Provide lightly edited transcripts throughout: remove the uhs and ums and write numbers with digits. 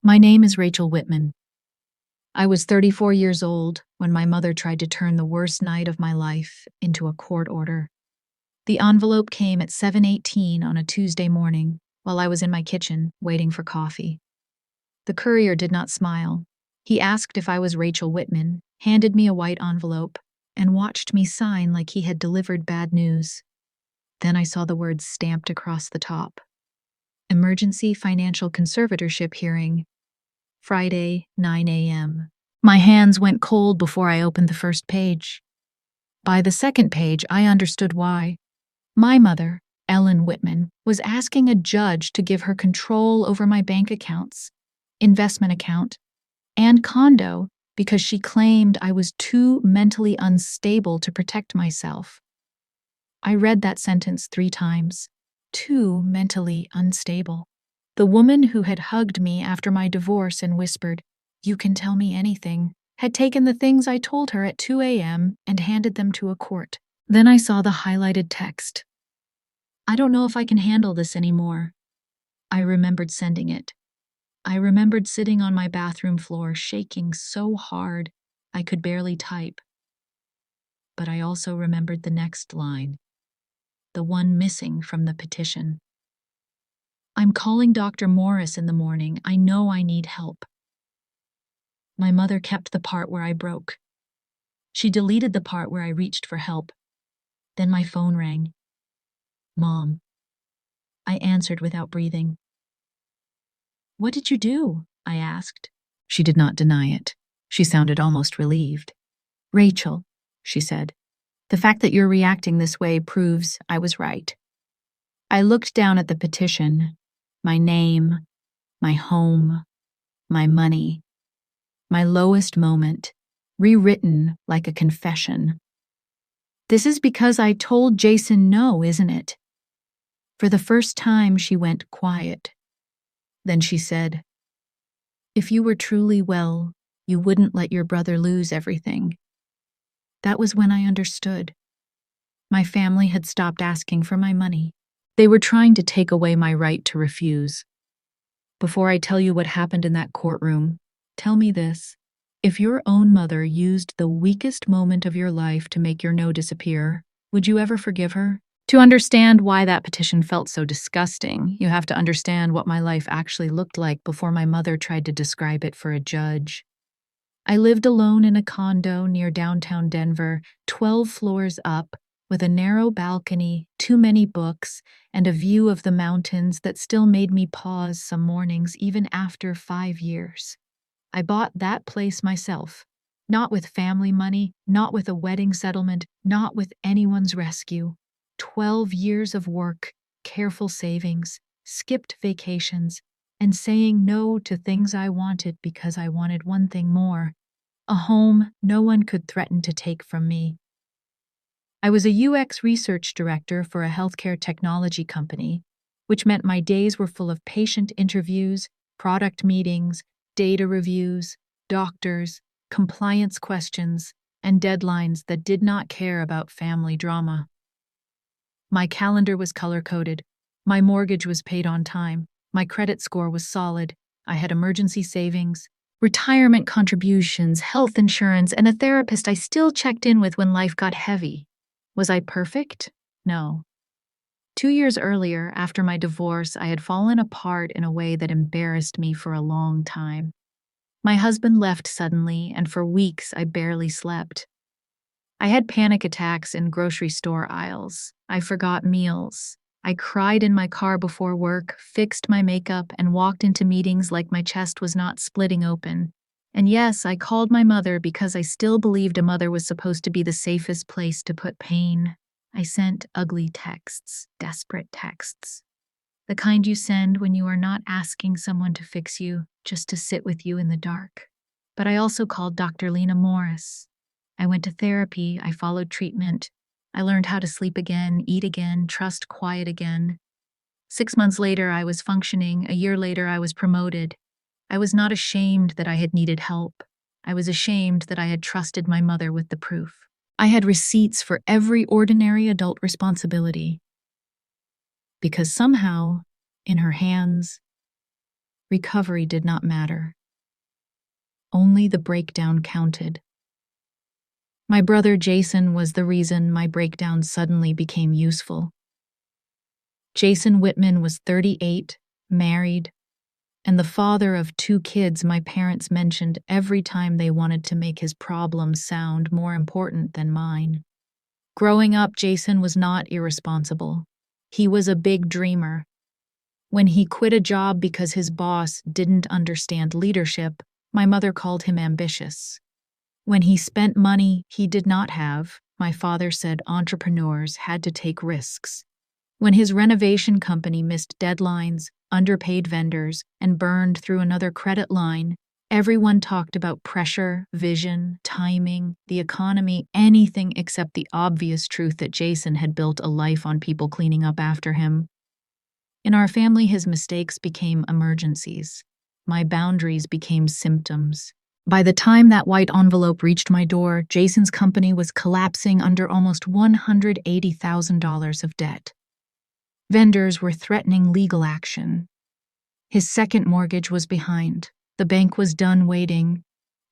My name is Rachel Whitman. I was 34 years old when my mother tried to turn the worst night of my life into a court order. The envelope came at 7:18 on a Tuesday morning while I was in my kitchen waiting for coffee. The courier did not smile. He asked if I was Rachel Whitman, handed me a white envelope, and watched me sign like he had delivered bad news. Then I saw the words stamped across the top. Emergency Financial Conservatorship Hearing, Friday, 9 a.m. My hands went cold before I opened the first page. By the second page, I understood why. My mother, Ellen Whitman, was asking a judge to give her control over my bank accounts, investment account, and condo because she claimed I was too mentally unstable to protect myself. I read that sentence 3 times. Too mentally unstable. The woman who had hugged me after my divorce and whispered, "You can tell me anything," had taken the things I told her at 2 a.m. and handed them to a court. Then I saw the highlighted text. "I don't know if I can handle this anymore." I remembered sending it. I remembered sitting on my bathroom floor shaking so hard I could barely type. But I also remembered the next line, the one missing from the petition. "I'm calling Dr. Morris in the morning. I know I need help." My mother kept the part where I broke. She deleted the part where I reached for help. Then my phone rang. "Mom." I answered without breathing. "What did you do?" I asked. She did not deny it. She sounded almost relieved. "Rachel," she said, "the fact that you're reacting this way proves I was right." I looked down at the petition, my name, my home, my money, my lowest moment, rewritten like a confession. "This is because I told Jason no, isn't it?" For the first time, she went quiet. Then she said, "If you were truly well, you wouldn't let your brother lose everything." That was when I understood. My family had stopped asking for my money. They were trying to take away my right to refuse. Before I tell you what happened in that courtroom, tell me this. If your own mother used the weakest moment of your life to make your no disappear, would you ever forgive her? To understand why that petition felt so disgusting, you have to understand what my life actually looked like before my mother tried to describe it for a judge. I lived alone in a condo near downtown Denver, 12 floors up, with a narrow balcony, too many books, and a view of the mountains that still made me pause some mornings even after 5 years. I bought that place myself, not with family money, not with a wedding settlement, not with anyone's rescue. 12 years of work, careful savings, skipped vacations, and saying no to things I wanted because I wanted one thing more, a home no one could threaten to take from me. I was a UX research director for a healthcare technology company, which meant my days were full of patient interviews, product meetings, data reviews, doctors, compliance questions, and deadlines that did not care about family drama. My calendar was color-coded. My mortgage was paid on time. My credit score was solid. I had emergency savings, retirement contributions, health insurance, and a therapist I still checked in with when life got heavy. Was I perfect? No. 2 years earlier, after my divorce, I had fallen apart in a way that embarrassed me for a long time. My husband left suddenly, and for weeks I barely slept. I had panic attacks in grocery store aisles. I forgot meals. I cried in my car before work, fixed my makeup, and walked into meetings like my chest was not splitting open. And yes, I called my mother because I still believed a mother was supposed to be the safest place to put pain. I sent ugly texts, desperate texts. The kind you send when you are not asking someone to fix you, just to sit with you in the dark. But I also called Dr. Lena Morris. I went to therapy, I followed treatment. I learned how to sleep again, eat again, trust quiet again. 6 months later, I was functioning. A year later, I was promoted. I was not ashamed that I had needed help. I was ashamed that I had trusted my mother with the proof. I had receipts for every ordinary adult responsibility. Because somehow, in her hands, Recovery did not matter. Only the breakdown counted. My brother Jason was the reason my breakdown suddenly became useful. Jason Whitman was 38, married, and the father of 2 kids my parents mentioned every time they wanted to make his problems sound more important than mine. Growing up, Jason was not irresponsible. He was a big dreamer. When he quit a job because his boss didn't understand leadership, my mother called him ambitious. When he spent money he did not have, my father said entrepreneurs had to take risks. When his renovation company missed deadlines, underpaid vendors, and burned through another credit line, everyone talked about pressure, vision, timing, the economy, anything except the obvious truth that Jason had built a life on people cleaning up after him. In our family, his mistakes became emergencies. My boundaries became symptoms. By the time that white envelope reached my door, Jason's company was collapsing under almost $180,000 of debt. Vendors were threatening legal action. His second mortgage was behind. The bank was done waiting.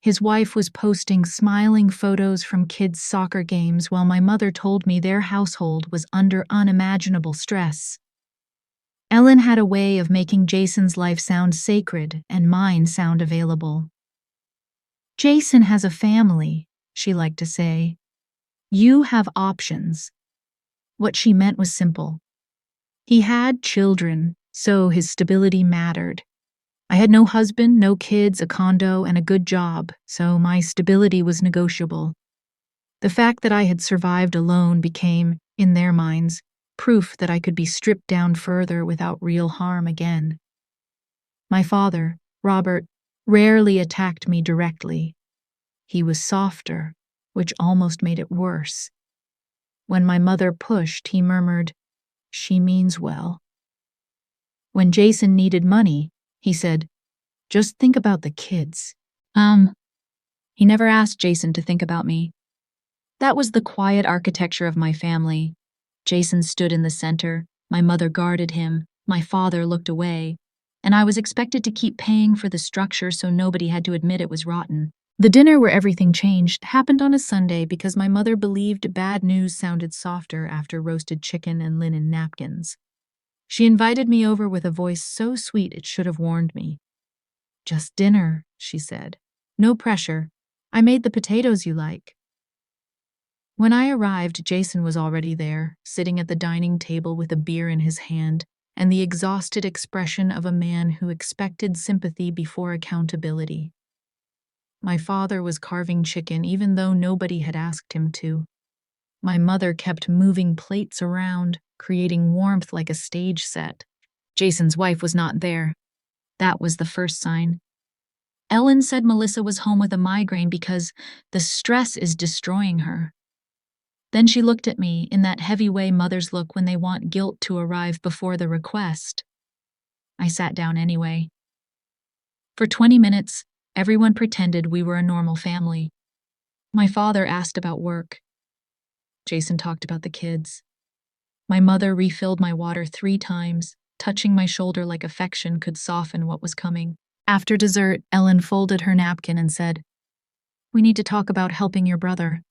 His wife was posting smiling photos from kids' soccer games while my mother told me their household was under unimaginable stress. Ellen had a way of making Jason's life sound sacred and mine sound available. Jason has a family, she liked to say. You have options. What she meant was simple. He had children, so his stability mattered. I had no husband, no kids, a condo, and a good job, so my stability was negotiable. The fact that I had survived alone became, in their minds, proof that I could be stripped down further without real harm again. My father, Robert, rarely attacked me directly. He was softer, which almost made it worse. When my mother pushed, he murmured, "She means well." When Jason needed money, he said, "Just think about the kids." He never asked Jason to think about me. That was the quiet architecture of my family. Jason stood in the center, my mother guarded him, my father looked away, and I was expected to keep paying for the structure so nobody had to admit it was rotten. The dinner where everything changed happened on a Sunday because my mother believed bad news sounded softer after roasted chicken and linen napkins. She invited me over with a voice so sweet it should have warned me. "Just dinner," she said. "No pressure. I made the potatoes you like." When I arrived, Jason was already there, sitting at the dining table with a beer in his hand and the exhausted expression of a man who expected sympathy before accountability. My father was carving chicken even though nobody had asked him to. My mother kept moving plates around, creating warmth like a stage set. Jason's wife was not there. That was the first sign. Ellen said Melissa was home with a migraine because the stress is destroying her. Then she looked at me in that heavy way mothers look when they want guilt to arrive before the request. I sat down anyway. For 20 minutes, everyone pretended we were a normal family. My father asked about work. Jason talked about the kids. My mother refilled my water 3 times, touching my shoulder like affection could soften what was coming. After dessert, Ellen folded her napkin and said, "We need to talk about helping your brother."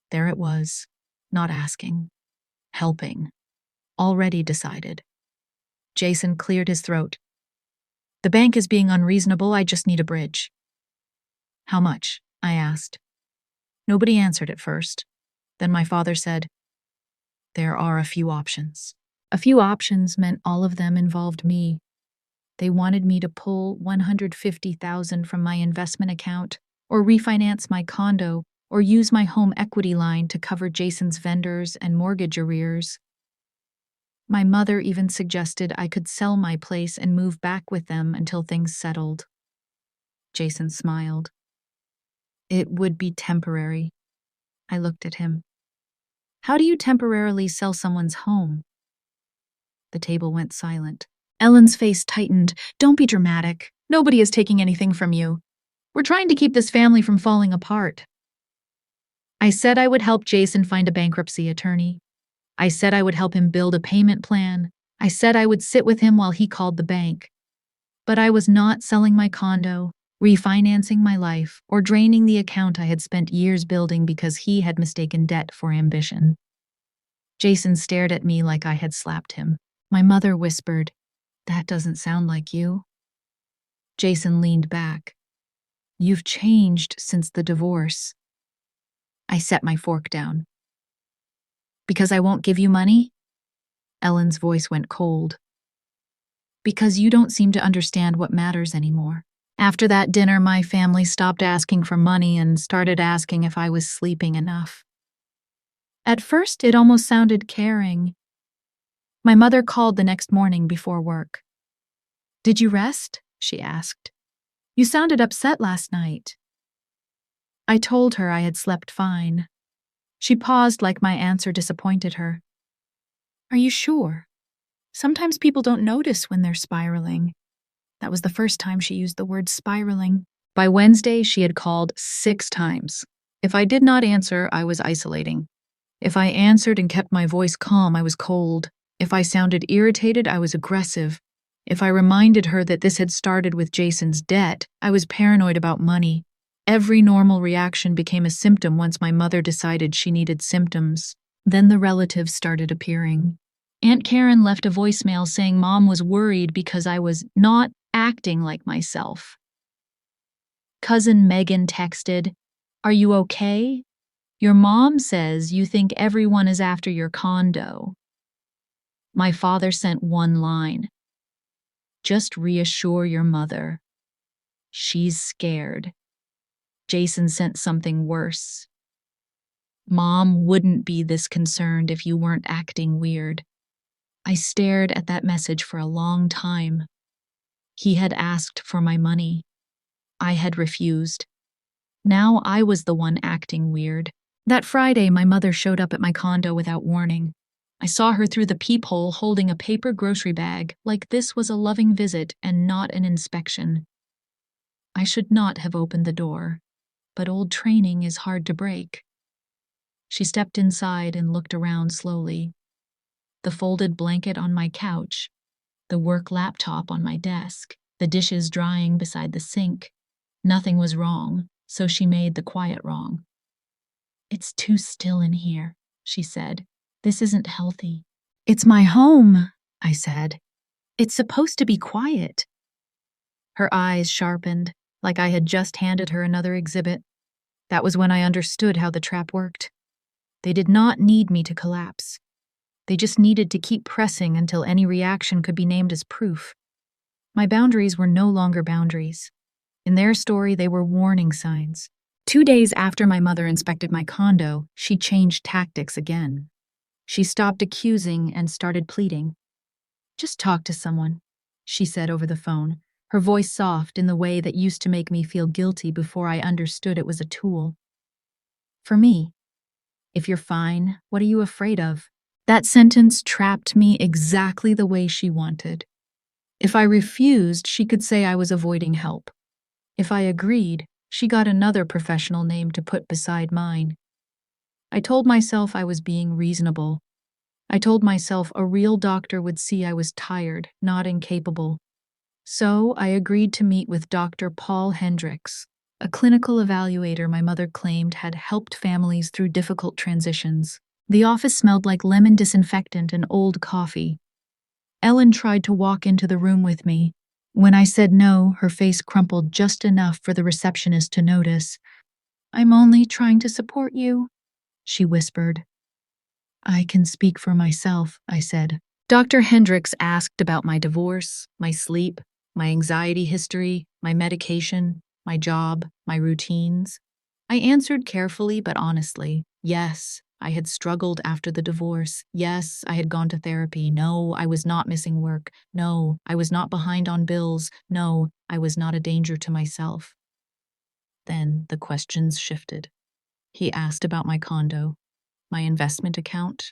There it was, not asking, helping, already decided. Jason cleared his throat. "The bank is being unreasonable, I just need a bridge." "How much?" I asked. Nobody answered at first. Then my father said, "There are a few options." A few options meant all of them involved me. They wanted me to pull $150,000 from my investment account, or refinance my condo, or use my home equity line to cover Jason's vendors and mortgage arrears. My mother even suggested I could sell my place and move back with them until things settled. Jason smiled. "It would be temporary." I looked at him. "How do you temporarily sell someone's home?" The table went silent. Ellen's face tightened. "Don't be dramatic. Nobody is taking anything from you. We're trying to keep this family from falling apart." I said I would help Jason find a bankruptcy attorney. I said I would help him build a payment plan. I said I would sit with him while he called the bank. But I was not selling my condo, refinancing my life, or draining the account I had spent years building because he had mistaken debt for ambition. Jason stared at me like I had slapped him. My mother whispered, "That doesn't sound like you." Jason leaned back. "You've changed since the divorce." I set my fork down. "Because I won't give you money?" Ellen's voice went cold. "Because you don't seem to understand what matters anymore." After that dinner, my family stopped asking for money and started asking if I was sleeping enough. At first, it almost sounded caring. My mother called the next morning before work. "Did you rest?" she asked. "You sounded upset last night." I told her I had slept fine. She paused like my answer disappointed her. "Are you sure? Sometimes people don't notice when they're spiraling." That was the first time she used the word spiraling. By Wednesday, she had called 6 times. If I did not answer, I was isolating. If I answered and kept my voice calm, I was cold. If I sounded irritated, I was aggressive. If I reminded her that this had started with Jason's debt, I was paranoid about money. Every normal reaction became a symptom once my mother decided she needed symptoms. Then the relatives started appearing. Aunt Karen left a voicemail saying Mom was worried because I was not acting like myself. Cousin Megan texted, "Are you okay? Your mom says you think everyone is after your condo." My father sent one line, "Just reassure your mother. She's scared." Jason sent something worse. "Mom wouldn't be this concerned if you weren't acting weird." I stared at that message for a long time. He had asked for my money. I had refused. Now I was the one acting weird. That Friday, my mother showed up at my condo without warning. I saw her through the peephole holding a paper grocery bag, like this was a loving visit and not an inspection. I should not have opened the door, but old training is hard to break. She stepped inside and looked around slowly. The folded blanket on my couch, the work laptop on my desk, the dishes drying beside the sink. Nothing was wrong, so she made the quiet wrong. "It's too still in here," she said. "This isn't healthy." "It's my home," I said. "It's supposed to be quiet." Her eyes sharpened, like I had just handed her another exhibit. That was when I understood how the trap worked. They did not need me to collapse. They just needed to keep pressing until any reaction could be named as proof. My boundaries were no longer boundaries. In their story, they were warning signs. 2 days after my mother inspected my condo, she changed tactics again. She stopped accusing and started pleading. "Just talk to someone," she said over the phone, her voice soft in the way that used to make me feel guilty before I understood it was a tool. For me, if you're fine, what are you afraid of? That sentence trapped me exactly the way she wanted. If I refused, she could say I was avoiding help. If I agreed, she got another professional name to put beside mine. I told myself I was being reasonable. I told myself a real doctor would see I was tired, not incapable. So I agreed to meet with Dr. Paul Hendricks, a clinical evaluator my mother claimed had helped families through difficult transitions. The office smelled like lemon disinfectant and old coffee. Ellen tried to walk into the room with me. When I said no, her face crumpled just enough for the receptionist to notice. "I'm only trying to support you," she whispered. "I can speak for myself," I said. Dr. Hendricks asked about my divorce, my sleep, my anxiety history, my medication, my job, my routines. I answered carefully but honestly. Yes, I had struggled after the divorce. Yes, I had gone to therapy. No, I was not missing work. No, I was not behind on bills. No, I was not a danger to myself. Then the questions shifted. He asked about my condo, my investment account,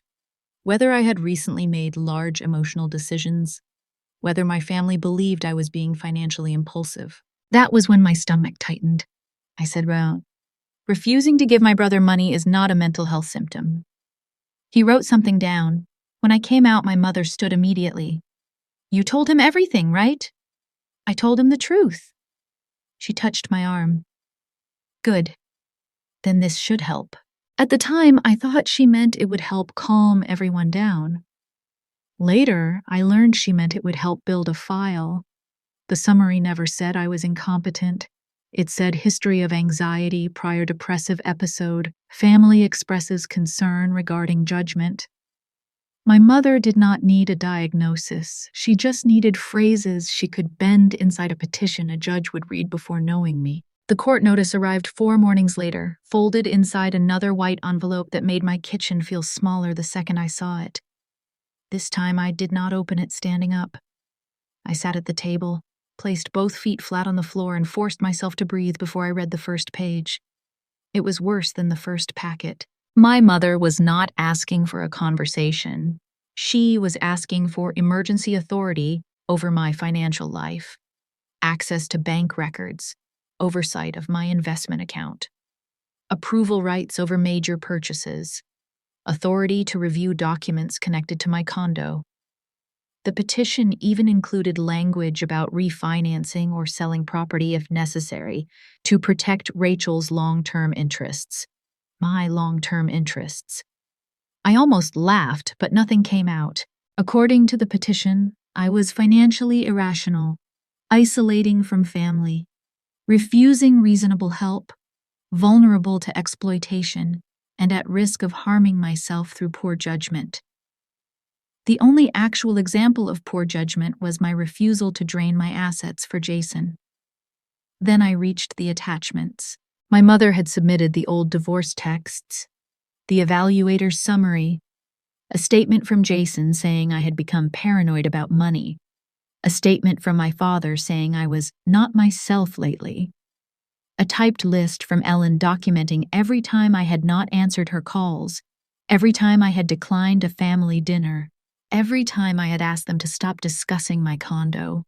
whether I had recently made large emotional decisions, whether my family believed I was being financially impulsive. That was when my stomach tightened. I said, "Well, refusing to give my brother money is not a mental health symptom." He wrote something down. When I came out, my mother stood immediately. "You told him everything, right?" I told him the truth. She touched my arm. Good. Then this should help. At the time, I thought she meant it would help calm everyone down. Later, I learned she meant it would help build a file. The summary never said I was incompetent. It said history of anxiety, prior depressive episode, family expresses concern regarding judgment. My mother did not need a diagnosis. She just needed phrases she could bend inside a petition a judge would read before knowing me. The court notice arrived 4 mornings later, folded inside another white envelope that made my kitchen feel smaller the second I saw it. This time I did not open it standing up. I sat at the table, placed both feet flat on the floor, and forced myself to breathe before I read the first page. It was worse than the first packet. My mother was not asking for a conversation. She was asking for emergency authority over my financial life, access to bank records, oversight of my investment account, approval rights over major purchases, authority to review documents connected to my condo. The petition even included language about refinancing or selling property if necessary to protect Rachel's long-term interests, my long-term interests. I almost laughed, but nothing came out. According to the petition, I was financially irrational, isolating from family, refusing reasonable help, vulnerable to exploitation, and at risk of harming myself through poor judgment. The only actual example of poor judgment was my refusal to drain my assets for Jason. Then I reached the attachments. My mother had submitted the old divorce texts, the evaluator's summary, a statement from Jason saying I had become paranoid about money, a statement from my father saying I was not myself lately, a typed list from Ellen documenting every time I had not answered her calls, every time I had declined a family dinner, every time I had asked them to stop discussing my condo.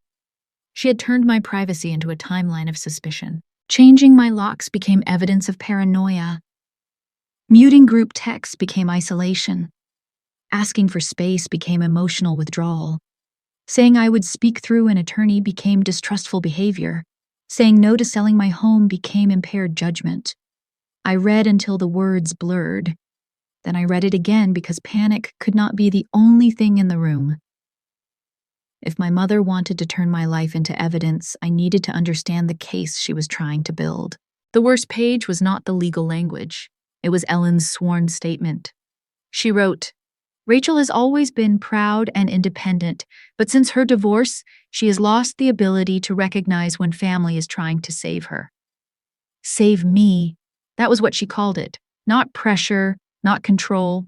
She had turned my privacy into a timeline of suspicion. Changing my locks became evidence of paranoia. Muting group texts became isolation. Asking for space became emotional withdrawal. Saying I would speak through an attorney became distrustful behavior. Saying no to selling my home became impaired judgment. I read until the words blurred. Then I read it again because panic could not be the only thing in the room. If my mother wanted to turn my life into evidence, I needed to understand the case she was trying to build. The worst page was not the legal language. It was Ellen's sworn statement. She wrote, "Rachel has always been proud and independent, but since her divorce, she has lost the ability to recognize when family is trying to save her." Save me. That was what she called it. Not pressure, not control,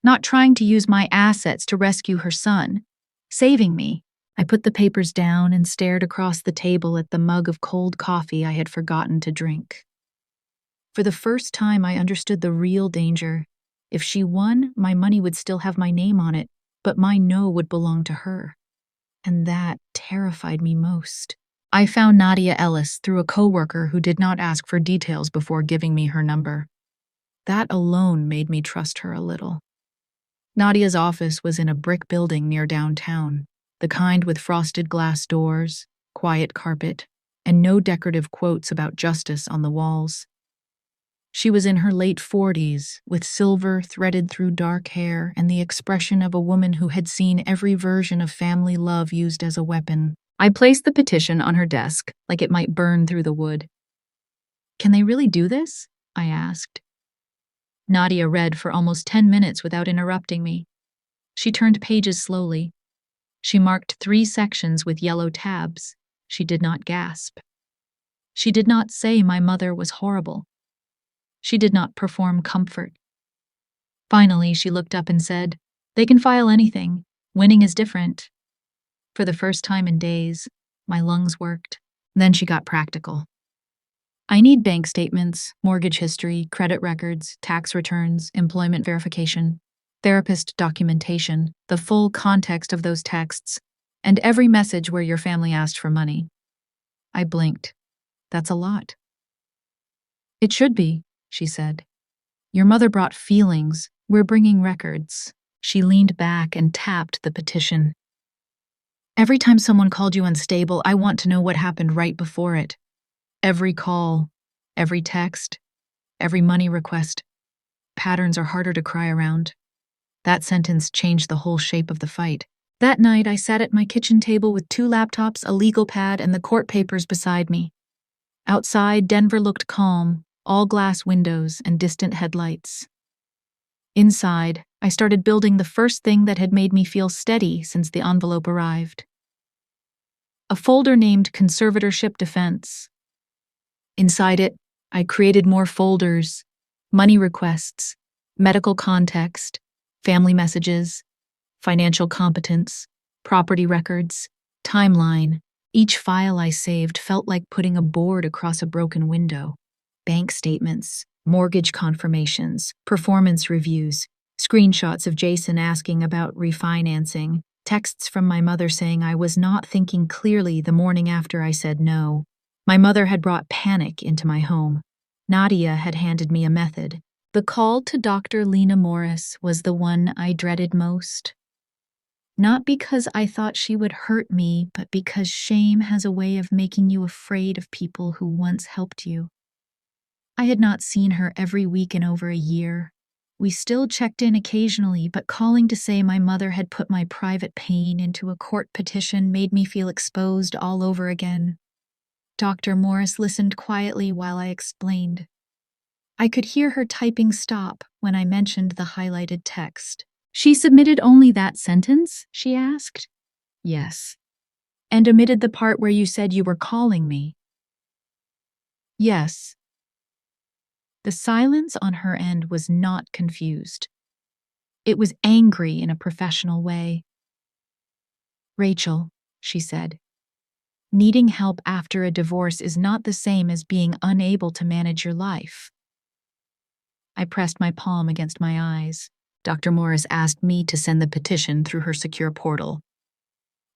not trying to use my assets to rescue her son. Saving me. I put the papers down and stared across the table at the mug of cold coffee I had forgotten to drink. For the first time, I understood the real danger. If she won, my money would still have my name on it, but my no would belong to her. And that terrified me most. I found Nadia Ellis through a coworker who did not ask for details before giving me her number. That alone made me trust her a little. Nadia's office was in a brick building near downtown, the kind with frosted glass doors, quiet carpet, and no decorative quotes about justice on the walls. She was in her late 40s, with silver threaded through dark hair and the expression of a woman who had seen every version of family love used as a weapon. I placed the petition on her desk, like it might burn through the wood. "Can they really do this?" I asked. Nadia read for almost 10 minutes without interrupting me. She turned pages slowly. She marked 3 sections with yellow tabs. She did not gasp. She did not say my mother was horrible. She did not perform comfort. Finally, she looked up and said, "They can file anything. Winning is different." For the first time in days, my lungs worked. Then she got practical. "I need bank statements, mortgage history, credit records, tax returns, employment verification, therapist documentation, the full context of those texts, and every message where your family asked for money." I blinked. "That's a lot." "It should be," she said. "Your mother brought feelings. We're bringing records." She leaned back and tapped the petition. Every time someone called you unstable, I want to know what happened right before it. Every call, every text, every money request. Patterns are harder to cry around. That sentence changed the whole shape of the fight. That night, I sat at my kitchen table with 2 laptops, a legal pad, and the court papers beside me. Outside, Denver looked calm, all glass windows and distant headlights. Inside, I started building the first thing that had made me feel steady since the envelope arrived. A folder named Conservatorship Defense. Inside it, I created more folders, money requests, medical context, family messages, financial competence, property records, timeline. Each file I saved felt like putting a board across a broken window. Bank statements, mortgage confirmations, performance reviews, screenshots of Jason asking about refinancing, texts from my mother saying I was not thinking clearly the morning after I said no. My mother had brought panic into my home. Nadia had handed me a method. The call to Dr. Lena Morris was the one I dreaded most. Not because I thought she would hurt me, but because shame has a way of making you afraid of people who once helped you. I had not seen her every week in over a year. We still checked in occasionally, but calling to say my mother had put my private pain into a court petition made me feel exposed all over again. Dr. Morris listened quietly while I explained. I could hear her typing stop when I mentioned the highlighted text. She submitted only that sentence? She asked. Yes. And omitted the part where you said you were calling me? Yes. The silence on her end was not confused. It was angry in a professional way. Rachel, she said, needing help after a divorce is not the same as being unable to manage your life. I pressed my palm against my eyes. Dr. Morris asked me to send the petition through her secure portal.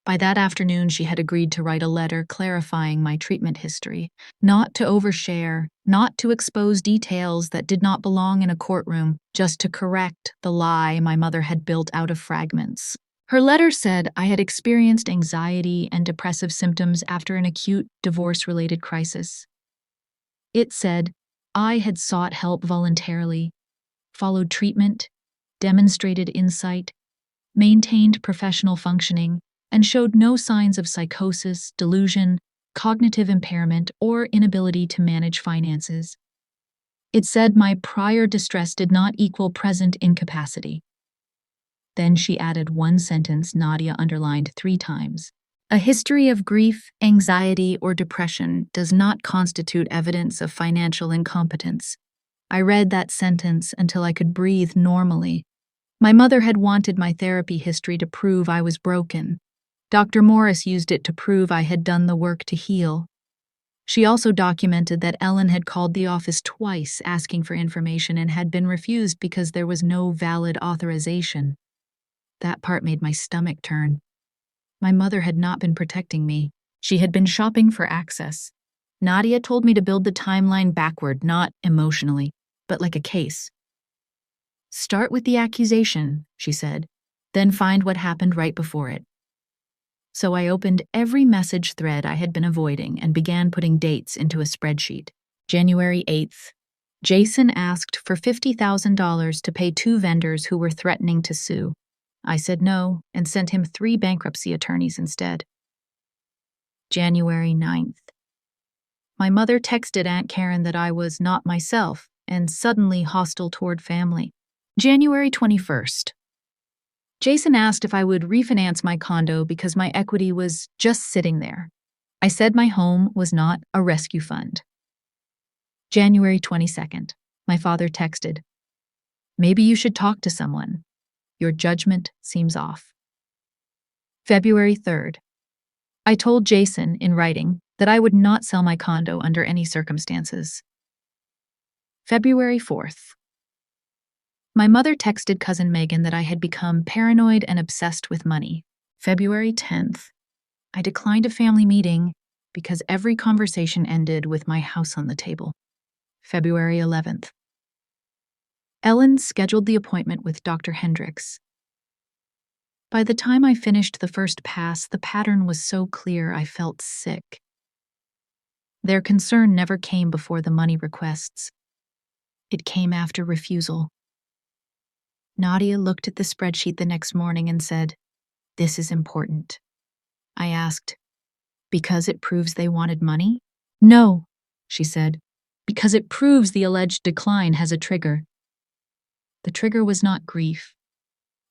By that afternoon, she had agreed to write a letter clarifying my treatment history, not to overshare, not to expose details that did not belong in a courtroom, just to correct the lie my mother had built out of fragments. Her letter said I had experienced anxiety and depressive symptoms after an acute divorce-related crisis. It said I had sought help voluntarily, followed treatment, demonstrated insight, maintained professional functioning, and showed no signs of psychosis, delusion, cognitive impairment, or inability to manage finances. It said my prior distress did not equal present incapacity. Then she added one sentence Nadia underlined 3 times. A history of grief, anxiety, or depression does not constitute evidence of financial incompetence. I read that sentence until I could breathe normally. My mother had wanted my therapy history to prove I was broken. Dr. Morris used it to prove I had done the work to heal. She also documented that Ellen had called the office twice asking for information and had been refused because there was no valid authorization. That part made my stomach turn. My mother had not been protecting me. She had been shopping for access. Nadia told me to build the timeline backward, not emotionally, but like a case. Start with the accusation, she said, then find what happened right before it. So I opened every message thread I had been avoiding and began putting dates into a spreadsheet. January 8th. Jason asked for $50,000 to pay 2 vendors who were threatening to sue. I said no and sent him 3 bankruptcy attorneys instead. January 9th. My mother texted Aunt Karen that I was not myself and suddenly hostile toward family. January 21st. Jason asked if I would refinance my condo because my equity was just sitting there. I said my home was not a rescue fund. January 22nd. My father texted, "Maybe you should talk to someone. Your judgment seems off." February 3rd. I told Jason, in writing, that I would not sell my condo under any circumstances. February 4th. My mother texted cousin Megan that I had become paranoid and obsessed with money. February 10th. I declined a family meeting because every conversation ended with my house on the table. February 11th. Ellen scheduled the appointment with Dr. Hendricks. By the time I finished the first pass, the pattern was so clear I felt sick. Their concern never came before the money requests. It came after refusal. Nadia looked at the spreadsheet the next morning and said, "This is important." I asked, "Because it proves they wanted money?" "No," she said, "because it proves the alleged decline has a trigger." The trigger was not grief.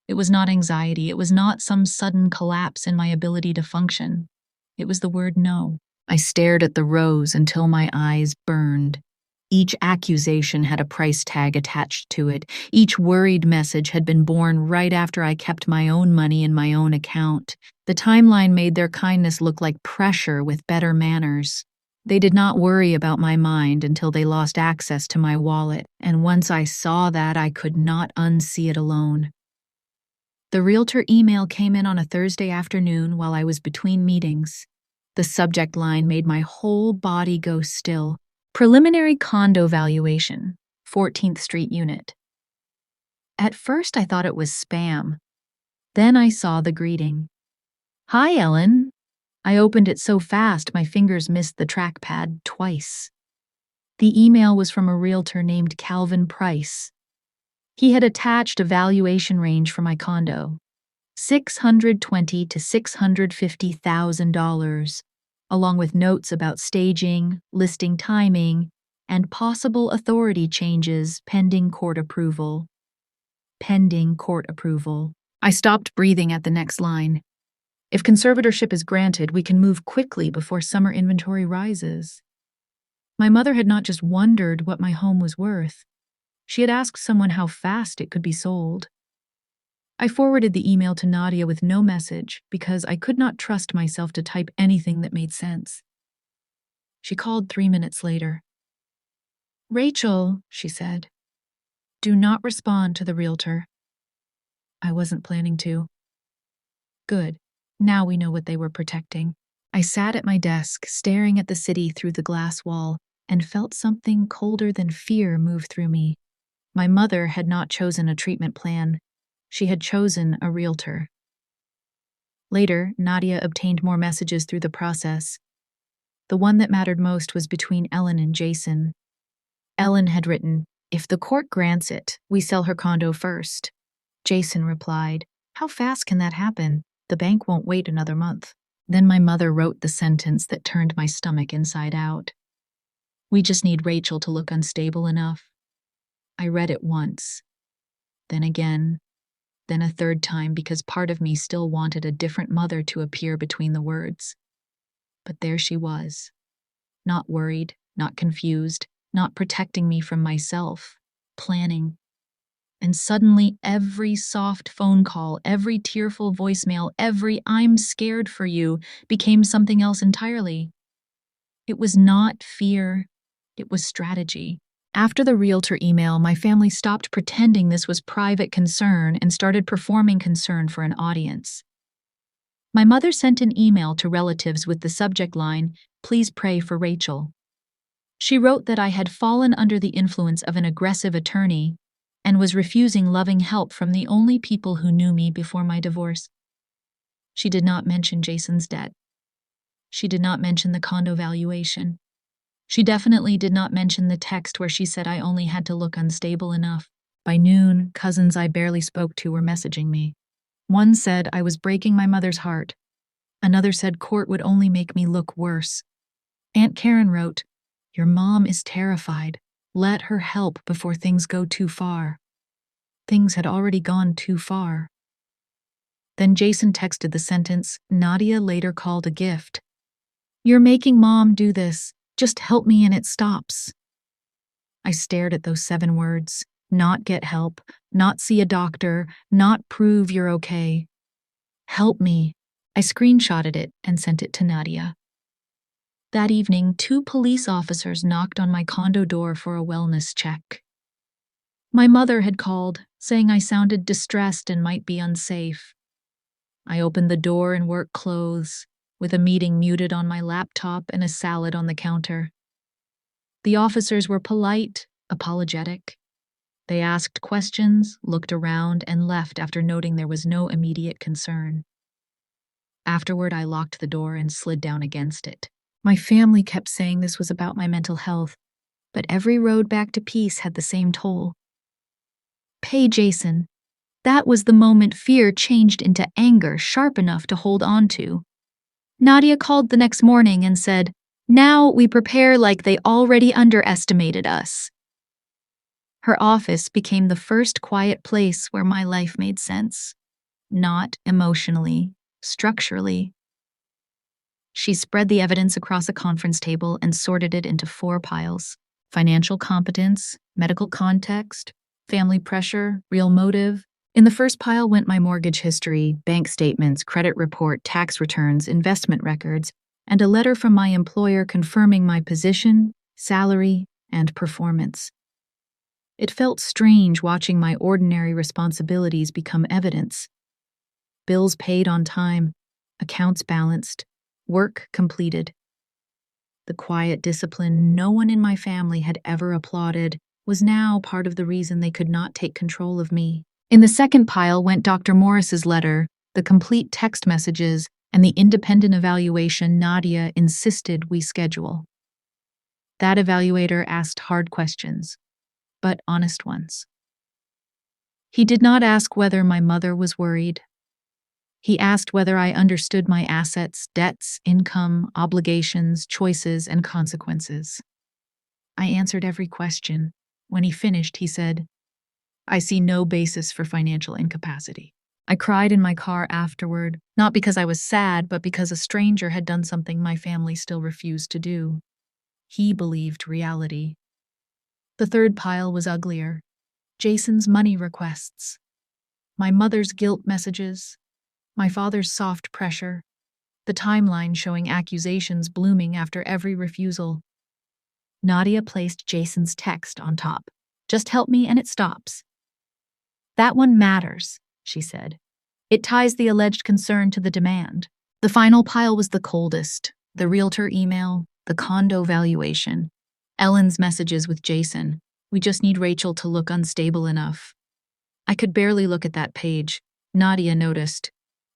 It was not anxiety. It was not some sudden collapse in my ability to function. It was the word no. I stared at the rows until my eyes burned. Each accusation had a price tag attached to it. Each worried message had been born right after I kept my own money in my own account. The timeline made their kindness look like pressure with better manners. They did not worry about my mind until they lost access to my wallet, and once I saw that, I could not unsee it alone. The realtor email came in on a Thursday afternoon while I was between meetings. The subject line made my whole body go still. Preliminary condo valuation, 14th Street unit. At first I thought it was spam. Then I saw the greeting. "Hi, Ellen." I opened it so fast my fingers missed the trackpad twice. The email was from a realtor named Calvin Price. He had attached a valuation range for my condo, $620,000 to $650,000, along with notes about staging, listing timing, and possible authority changes pending court approval. Pending court approval. I stopped breathing at the next line. If conservatorship is granted, we can move quickly before summer inventory rises. My mother had not just wondered what my home was worth. She had asked someone how fast it could be sold. I forwarded the email to Nadia with no message because I could not trust myself to type anything that made sense. She called 3 minutes later. "Rachel," she said, "do not respond to the realtor." I wasn't planning to. Good. Now we know what they were protecting. I sat at my desk, staring at the city through the glass wall, and felt something colder than fear move through me. My mother had not chosen a treatment plan. She had chosen a realtor. Later, Nadia obtained more messages through the process. The one that mattered most was between Ellen and Jason. Ellen had written, "If the court grants it, we sell her condo first." Jason replied, "How fast can that happen? The bank won't wait another month." Then my mother wrote the sentence that turned my stomach inside out. "We just need Rachel to look unstable enough." I read it once, then again, then a third time because part of me still wanted a different mother to appear between the words. But there she was, not worried, not confused, not protecting me from myself, planning. And suddenly every soft phone call, every tearful voicemail, every "I'm scared for you" became something else entirely. It was not fear, it was strategy. After the realtor email, my family stopped pretending this was private concern and started performing concern for an audience. My mother sent an email to relatives with the subject line, "Please pray for Rachel." She wrote that I had fallen under the influence of an aggressive attorney and was refusing loving help from the only people who knew me before my divorce. She did not mention Jason's debt. She did not mention the condo valuation. She definitely did not mention the text where she said I only had to look unstable enough. By noon, cousins I barely spoke to were messaging me. One said I was breaking my mother's heart. Another said court would only make me look worse. Aunt Karen wrote, "Your mom is terrified. Let her help before things go too far." Things had already gone too far. Then Jason texted the sentence Nadia later called a gift. "You're making Mom do this. Just help me and it stops." I stared at those 7 words. Not get help, not see a doctor, not prove you're okay. Help me. I screenshotted it and sent it to Nadia. That evening, 2 police officers knocked on my condo door for a wellness check. My mother had called, saying I sounded distressed and might be unsafe. I opened the door in work clothes, with a meeting muted on my laptop and a salad on the counter. The officers were polite, apologetic. They asked questions, looked around, and left after noting there was no immediate concern. Afterward, I locked the door and slid down against it. My family kept saying this was about my mental health, but every road back to peace had the same toll. Pay Jason. That was the moment fear changed into anger sharp enough to hold on to. Nadia called the next morning and said, "Now we prepare like they already underestimated us." Her office became the first quiet place where my life made sense. Not emotionally, structurally. She spread the evidence across a conference table and sorted it into 4 piles: financial competence, medical context, family pressure, real motive. In the first pile went my mortgage history, bank statements, credit report, tax returns, investment records, and a letter from my employer confirming my position, salary, and performance. It felt strange watching my ordinary responsibilities become evidence. Bills paid on time, accounts balanced, work completed. The quiet discipline no one in my family had ever applauded was now part of the reason they could not take control of me. In the second pile went Dr. Morris's letter, the complete text messages, and the independent evaluation Nadia insisted we schedule. That evaluator asked hard questions, but honest ones. He did not ask whether my mother was worried. He asked whether I understood my assets, debts, income, obligations, choices, and consequences. I answered every question. When he finished, he said, "I see no basis for financial incapacity." I cried in my car afterward, not because I was sad, but because a stranger had done something my family still refused to do. He believed reality. The third pile was uglier. Jason's money requests, my mother's guilt messages, my father's soft pressure, the timeline showing accusations blooming after every refusal. Nadia placed Jason's text on top. "Just help me and it stops." "That one matters," she said. "It ties the alleged concern to the demand." The final pile was the coldest: the realtor email, the condo valuation, Ellen's messages with Jason. "We just need Rachel to look unstable enough." I could barely look at that page. Nadia noticed,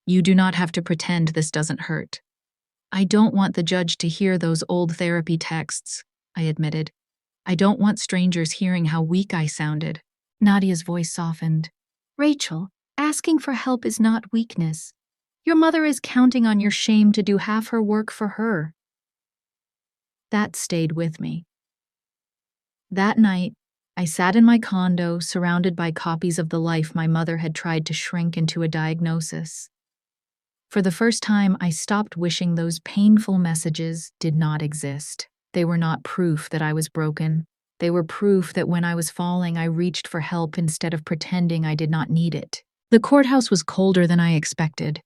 "You do not have to pretend this doesn't hurt." "I don't want the judge to hear those old therapy texts," I admitted. "I don't want strangers hearing how weak I sounded." Nadia's voice softened. "Rachel, asking for help is not weakness. Your mother is counting on your shame to do half her work for her." That stayed with me. That night, I sat in my condo, surrounded by copies of the life my mother had tried to shrink into a diagnosis. For the first time, I stopped wishing those painful messages did not exist. They were not proof that I was broken. They were proof that when I was falling, I reached for help instead of pretending I did not need it. The courthouse was colder than I expected.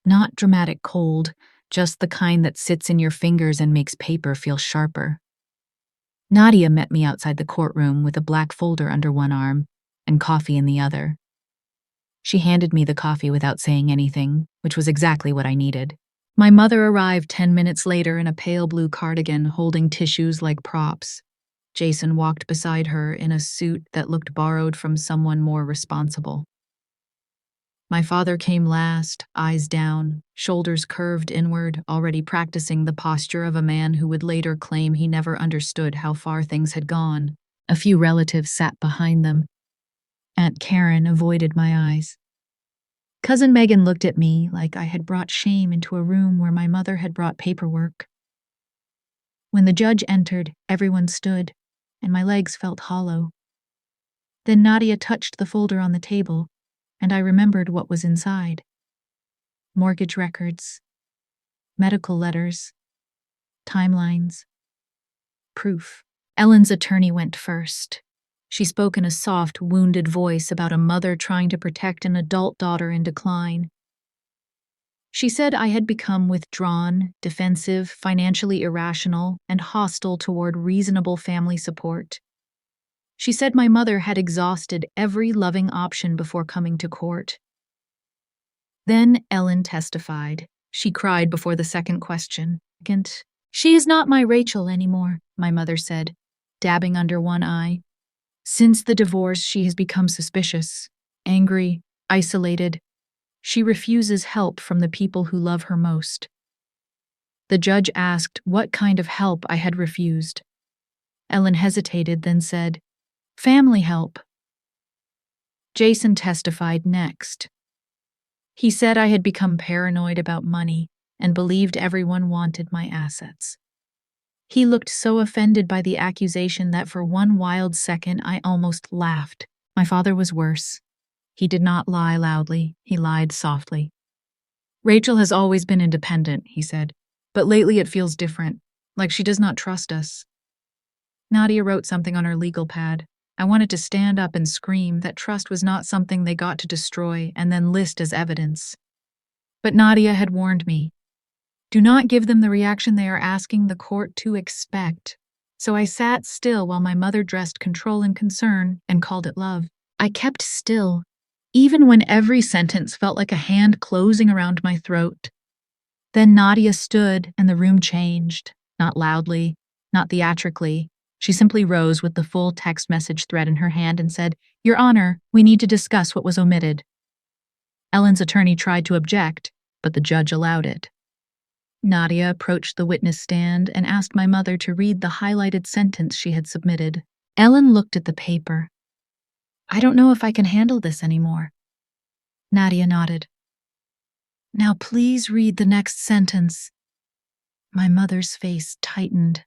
Not dramatic cold, just the kind that sits in your fingers and makes paper feel sharper. Nadia met me outside the courtroom with a black folder under one arm and coffee in the other. She handed me the coffee without saying anything, which was exactly what I needed. My mother arrived 10 minutes later in a pale blue cardigan holding tissues like props. Jason walked beside her in a suit that looked borrowed from someone more responsible. My father came last, eyes down, shoulders curved inward, already practicing the posture of a man who would later claim he never understood how far things had gone. A few relatives sat behind them. Aunt Karen avoided my eyes. Cousin Megan looked at me like I had brought shame into a room where my mother had brought paperwork. When the judge entered, everyone stood, and my legs felt hollow. Then Nadia touched the folder on the table, and I remembered what was inside. Mortgage records, medical letters, timelines, proof. Ellen's attorney went first. She spoke in a soft, wounded voice about a mother trying to protect an adult daughter in decline. She said I had become withdrawn, defensive, financially irrational, and hostile toward reasonable family support. She said my mother had exhausted every loving option before coming to court. Then Ellen testified. She cried before the second question. "She is not my Rachel anymore," my mother said, dabbing under one eye. Since the divorce, she has become suspicious, angry, isolated. She refuses help from the people who love her most. The judge asked what kind of help I had refused. Ellen hesitated, then said, "Family help." Jason testified next. He said I had become paranoid about money and believed everyone wanted my assets. He looked so offended by the accusation that for one wild second I almost laughed. My father was worse. He did not lie loudly, he lied softly. "Rachel has always been independent," he said, "but lately it feels different, like she does not trust us." Nadia wrote something on her legal pad. I wanted to stand up and scream that trust was not something they got to destroy and then list as evidence. But Nadia had warned me. Do not give them the reaction they are asking the court to expect. So I sat still while my mother dressed control and concern and called it love. I kept still, even when every sentence felt like a hand closing around my throat. Then Nadia stood and the room changed, not loudly, not theatrically. She simply rose with the full text message thread in her hand and said, "Your Honor, we need to discuss what was omitted." Ellen's attorney tried to object, but the judge allowed it. Nadia approached the witness stand and asked my mother to read the highlighted sentence she had submitted. Ellen looked at the paper. "I don't know if I can handle this anymore." Nadia nodded. "Now please read the next sentence." My mother's face tightened.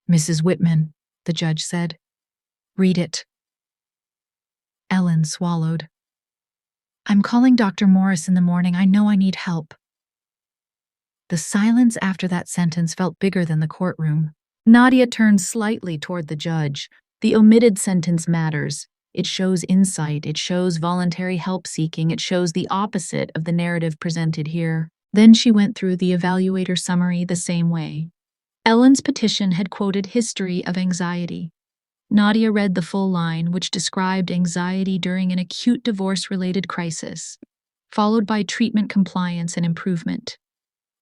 "Mrs. Whitman," the judge said, "read it." Ellen swallowed. "I'm calling Dr. Morris in the morning. I know I need help." The silence after that sentence felt bigger than the courtroom. Nadia turned slightly toward the judge. The omitted sentence matters. It shows insight, it shows voluntary help-seeking, it shows the opposite of the narrative presented here. Then she went through the evaluator summary the same way. Ellen's petition had quoted history of anxiety. Nadia read the full line, which described anxiety during an acute divorce-related crisis, followed by treatment compliance and improvement.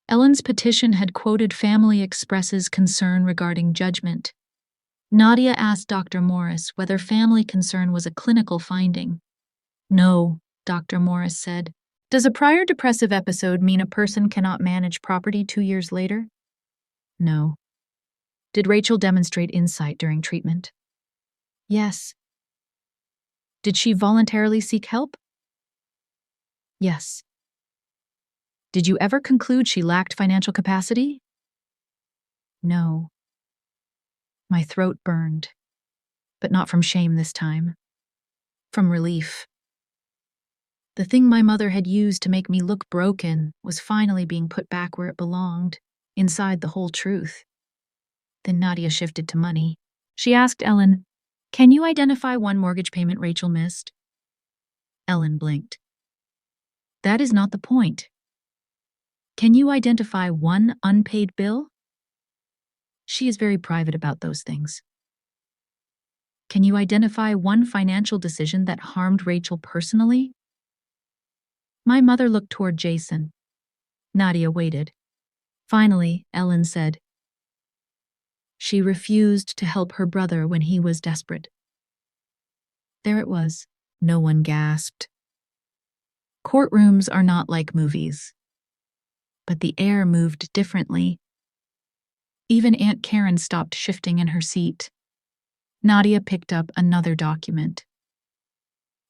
Ellen's petition had quoted family expresses concern regarding judgment. Nadia asked Dr. Morris whether family concern was a clinical finding. "No," Dr. Morris said. "Does a prior depressive episode mean a person cannot manage property 2 years later?" "No." "Did Rachel demonstrate insight during treatment?" "Yes." "Did she voluntarily seek help?" "Yes." "Did you ever conclude she lacked financial capacity?" "No." My throat burned, but not from shame this time. From relief. The thing my mother had used to make me look broken was finally being put back where it belonged, inside the whole truth. Then Nadia shifted to money. She asked Ellen, "Can you identify one mortgage payment Rachel missed?" Ellen blinked. "That is not the point. Can you identify one unpaid bill?" "She is very private about those things." "Can you identify one financial decision that harmed Rachel personally?" My mother looked toward Jason. Nadia waited. Finally, Ellen said, "She refused to help her brother when he was desperate." There it was. No one gasped. Courtrooms are not like movies. But the air moved differently. Even Aunt Karen stopped shifting in her seat. Nadia picked up another document.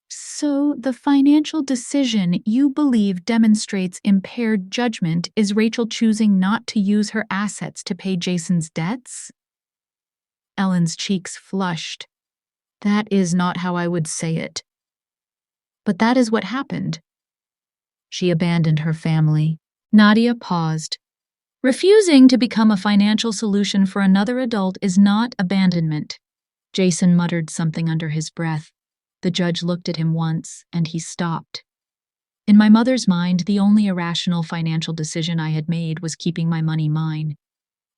"So the financial decision you believe demonstrates impaired judgment is Rachel choosing not to use her assets to pay Jason's debts?" Ellen's cheeks flushed. "That is not how I would say it. But that is what happened. She abandoned her family." Nadia paused. "Refusing to become a financial solution for another adult is not abandonment." Jason muttered something under his breath. The judge looked at him once, and he stopped. In my mother's mind, the only irrational financial decision I had made was keeping my money mine.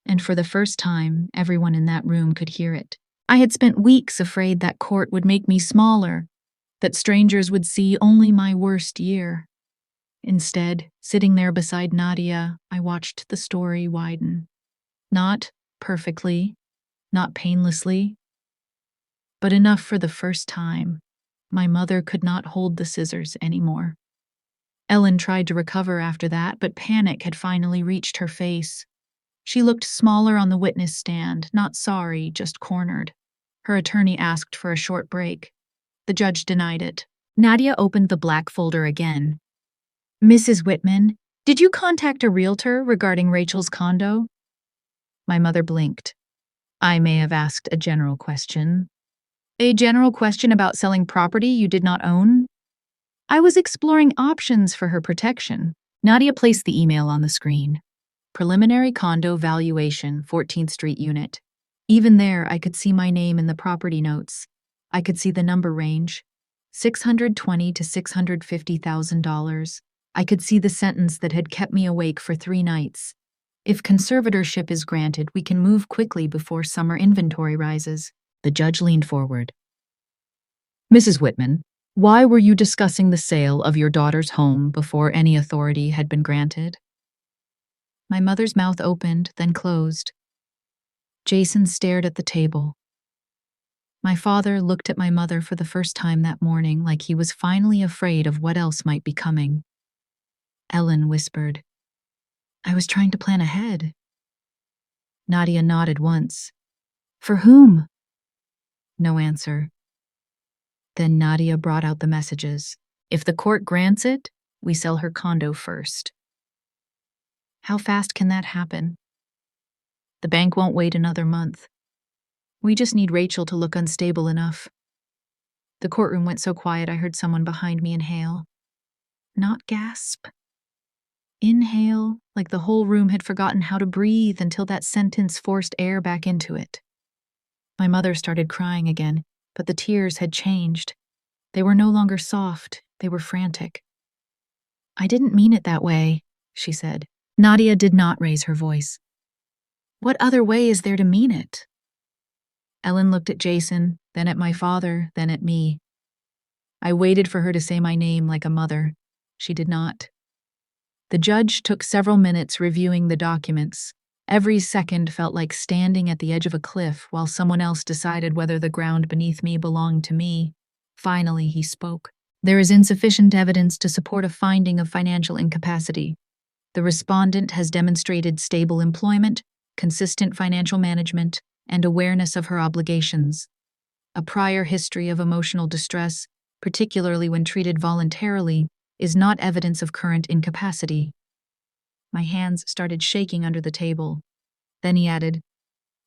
And for the first time, everyone in that room could hear it. I had spent weeks afraid that court would make me smaller, that strangers would see only my worst year. Instead, sitting there beside Nadia, I watched the story widen. Not perfectly, not painlessly, but enough for the first time. My mother could not hold the scissors anymore. Ellen tried to recover after that, but panic had finally reached her face. She looked smaller on the witness stand, not sorry, just cornered. Her attorney asked for a short break. The judge denied it. Nadia opened the black folder again. Mrs. Whitman, did you contact a realtor regarding Rachel's condo? My mother blinked. I may have asked a general question. A general question about selling property you did not own? I was exploring options for her protection. Nadia placed the email on the screen. Preliminary condo valuation, 14th Street unit. Even there, I could see my name in the property notes. I could see the number range, $620,000 to $650,000. I could see the sentence that had kept me awake for 3 nights. If conservatorship is granted, we can move quickly before summer inventory rises. The judge leaned forward. Mrs. Whitman, why were you discussing the sale of your daughter's home before any authority had been granted? My mother's mouth opened, then closed. Jason stared at the table. My father looked at my mother for the first time that morning, like he was finally afraid of what else might be coming. Ellen whispered, I was trying to plan ahead. Nadia nodded once. For whom? No answer. Then Nadia brought out the messages. If the court grants it, we sell her condo first. How fast can that happen? The bank won't wait another month. We just need Rachel to look unstable enough. The courtroom went so quiet I heard someone behind me inhale. Not gasp. Inhale, like the whole room had forgotten how to breathe until that sentence forced air back into it. My mother started crying again, but the tears had changed. They were no longer soft, they were frantic. I didn't mean it that way, she said. Nadia did not raise her voice. What other way is there to mean it? Ellen looked at Jason, then at my father, then at me. I waited for her to say my name like a mother. She did not. The judge took several minutes reviewing the documents. Every second felt like standing at the edge of a cliff while someone else decided whether the ground beneath me belonged to me. Finally, he spoke. There is insufficient evidence to support a finding of financial incapacity. The respondent has demonstrated stable employment, consistent financial management, and awareness of her obligations. A prior history of emotional distress, particularly when treated voluntarily, is not evidence of current incapacity. My hands started shaking under the table. Then he added,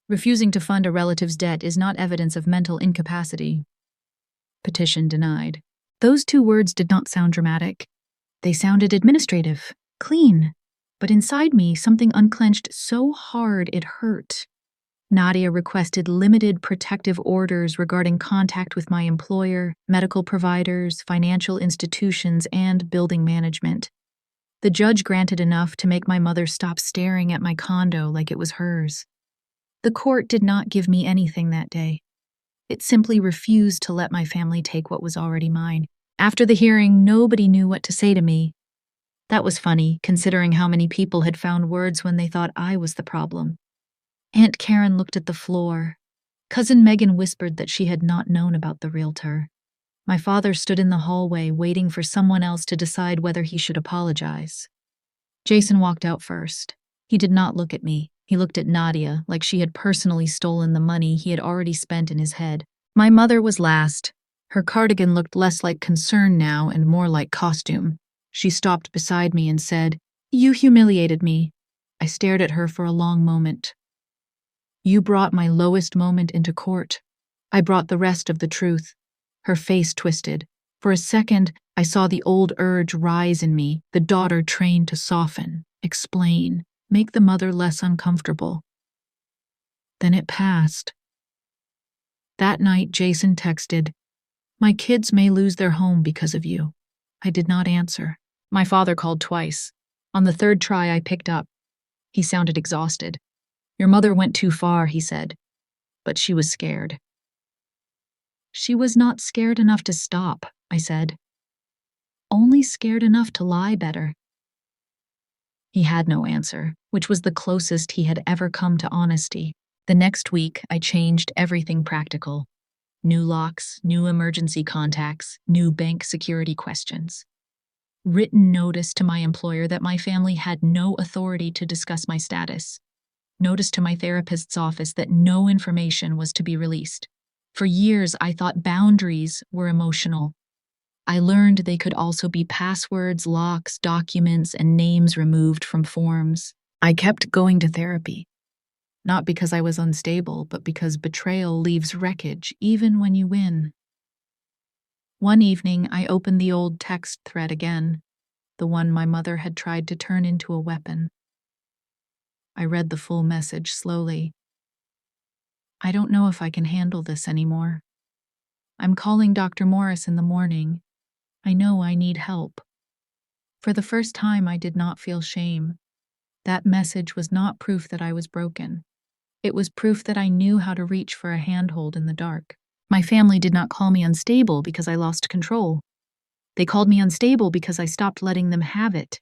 refusing to fund a relative's debt is not evidence of mental incapacity. Petition denied. Those 2 words did not sound dramatic. They sounded administrative, clean. But inside me, something unclenched so hard it hurt. Nadia requested limited protective orders regarding contact with my employer, medical providers, financial institutions, and building management. The judge granted enough to make my mother stop staring at my condo like it was hers. The court did not give me anything that day. It simply refused to let my family take what was already mine. After the hearing, nobody knew what to say to me. That was funny, considering how many people had found words when they thought I was the problem. Aunt Karen looked at the floor. Cousin Megan whispered that she had not known about the realtor. My father stood in the hallway waiting for someone else to decide whether he should apologize. Jason walked out first. He did not look at me. He looked at Nadia like she had personally stolen the money he had already spent in his head. My mother was last. Her cardigan looked less like concern now and more like costume. She stopped beside me and said, "You humiliated me." I stared at her for a long moment. "You brought my lowest moment into court. I brought the rest of the truth." Her face twisted. For a second, I saw the old urge rise in me, the daughter trained to soften, explain, make the mother less uncomfortable. Then it passed. That night, Jason texted, "My kids may lose their home because of you." I did not answer. My father called twice. On the 3rd try, I picked up. He sounded exhausted. "Your mother went too far," he said. But she was scared. "She was not scared enough to stop," I said. "Only scared enough to lie better." He had no answer, which was the closest he had ever come to honesty. The next week, I changed everything practical. New locks, new emergency contacts, new bank security questions. Written notice to my employer that my family had no authority to discuss my status. Notice to my therapist's office that no information was to be released. For years, I thought boundaries were emotional. I learned they could also be passwords, locks, documents, and names removed from forms. I kept going to therapy, not because I was unstable, but because betrayal leaves wreckage even when you win. One evening, I opened the old text thread again, the one my mother had tried to turn into a weapon. I read the full message slowly. I don't know if I can handle this anymore. I'm calling Dr. Morris in the morning. I know I need help. For the first time, I did not feel shame. That message was not proof that I was broken. It was proof that I knew how to reach for a handhold in the dark. My family did not call me unstable because I lost control. They called me unstable because I stopped letting them have it.